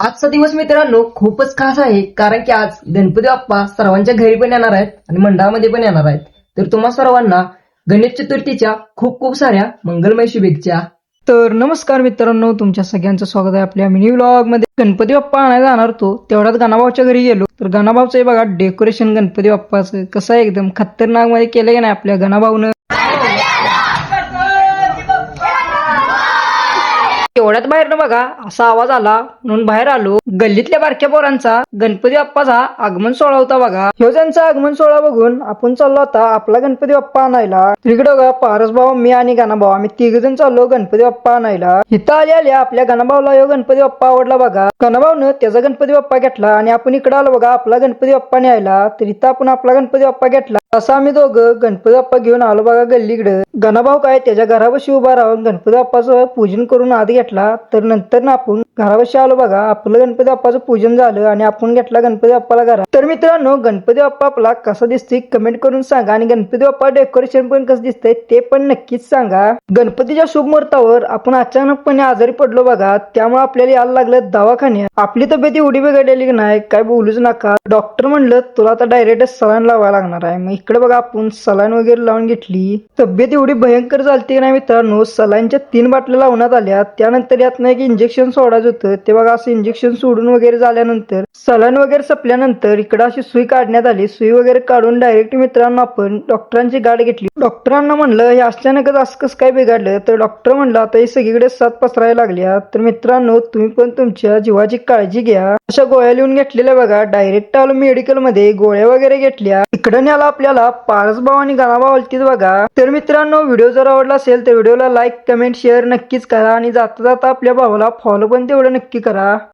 आजचा दिवस मित्रांनो खूपच खास आहे, कारण की आज गणपती बाप्पा सर्वांच्या घरी पण येणार आहेत आणि मंडळामध्ये पण येणार आहेत. तर तुम्हा सर्वांना गणेश चतुर्थीच्या खूप खूप साऱ्या मंगलमय शुभेच्छा. तर नमस्कार मित्रांनो, तुमच्या सगळ्यांचं स्वागत आहे आपल्या मिनी व्लॉग मध्ये. गणपती बाप्पा आणायला जाणार होतो, तेवढ्यात गणाभाऊच्या घरी गेलो. तर गणाभाऊचं हे बघा डेकोरेशन गणपती बाप्पाचं कसं आहे, एकदम खतरनाक मध्ये केलं की नाही आपल्या गणाभाऊनं. तेवढ्यात बाहेरनं बघा असा आवाज आला म्हणून बाहेर आलो. गल्लीतल्या बारक्या पोरांचा गणपती बाप्पाचा आगमन सोहळा होता बघा. ह्यो त्यांचा आगमन सोहळा बघून आपण चाललो आता आपला गणपती बाप्पा आणायला. तिकडे बघा पारस भाऊ, मी आणि गणाभाऊ आम्ही तिघ जण चाललो गणपती बाप्पा आणायला. इथं आल्या आपल्या गणाभाऊला ह्यो गणपती बाप्पा आवडला बघा. गणाभाऊनं त्याचा गणपती बाप्पा घेतला आणि आपण इकडे आलो बघा आपला गणपती बाप्पा न्यायला. तर इथं आपण आपला गणपती बाप्पा घेतला. असं आम्ही दोघं गणपती बाप्पा घेऊन आलो बघा गल्लीकडे. गणाभाऊ काय त्याच्या घरापाशी उभा राहून गणपती बाप्पाचं पूजन करून आत घेतला. तर नंतर ना आपण घरापाशी आलो बघा. आपलं गणपती बाप्पाचं पूजन झालं आणि आपण घेतला गणपती बाप्पाला घरात. तर मित्रांनो, गणपती बाप्पा आपला कसा दिसतोय कमेंट करून सांगा आणि गणपती बाप्पा डेकोरेशन पण कसं दिसतंय ते पण नक्कीच सांगा. गणपतीच्या शुभ मुहूर्तावर आपण अचानकपणे आजारी पडलो बघा, त्यामुळे आपल्याला यायला लागलं दवाखान्यात. आपली तब्येत एवढी बिघडलेली की नाही काय बोलूच नका. डॉक्टर म्हणलं तुला आता डायरेक्ट सलाईन लावायला लागणार आहे. मग इकडे बघा आपण सलाईन वगैरे लावून घेतली. तब्येत एवढी भयंकर झालती की नाही मित्रांनो, सलाईनच्या 3 बाटल्या लावण्यात आल्या. त्यानंतर यातनं एक इंजेक्शन सोडायचं होतं, ते बघा असं इंजेक्शन सोडून वगैरे झाल्यानंतर सलाईन वगैरे संपल्यानंतर इकडे अशी सुई काढण्यात आली. सुई वगैरे काढून डायरेक्ट मित्रांनो आपण डॉक्टरांची गाठ घेतली. डॉक्टरांना म्हणलं हे अचानकच असं कसं काय बिघडलं, तर डॉक्टर म्हणलं आता हे सगळीकडे साथ पसरायला लागल्या. तर मित्रांनो, तुम्ही पण तुमच्या जीवाची काळजी घ्या. अशा गोळ्या लिहून घेतलेल्या बघा. डायरेक्ट आलो मेडिकल मध्ये, गोळ्या वगैरे घेतल्या. इकडे न्याला आपल्याला पारसभाऊ आणि गणाभाऊ आलतीत बघा. तर मित्रांनो, व्हिडिओ जर आवडला असेल तर व्हिडिओला लाईक कमेंट शेअर नक्कीच करा आणि जाता जाता आपल्या भावाला फॉलो पण तेवढं नक्की करा.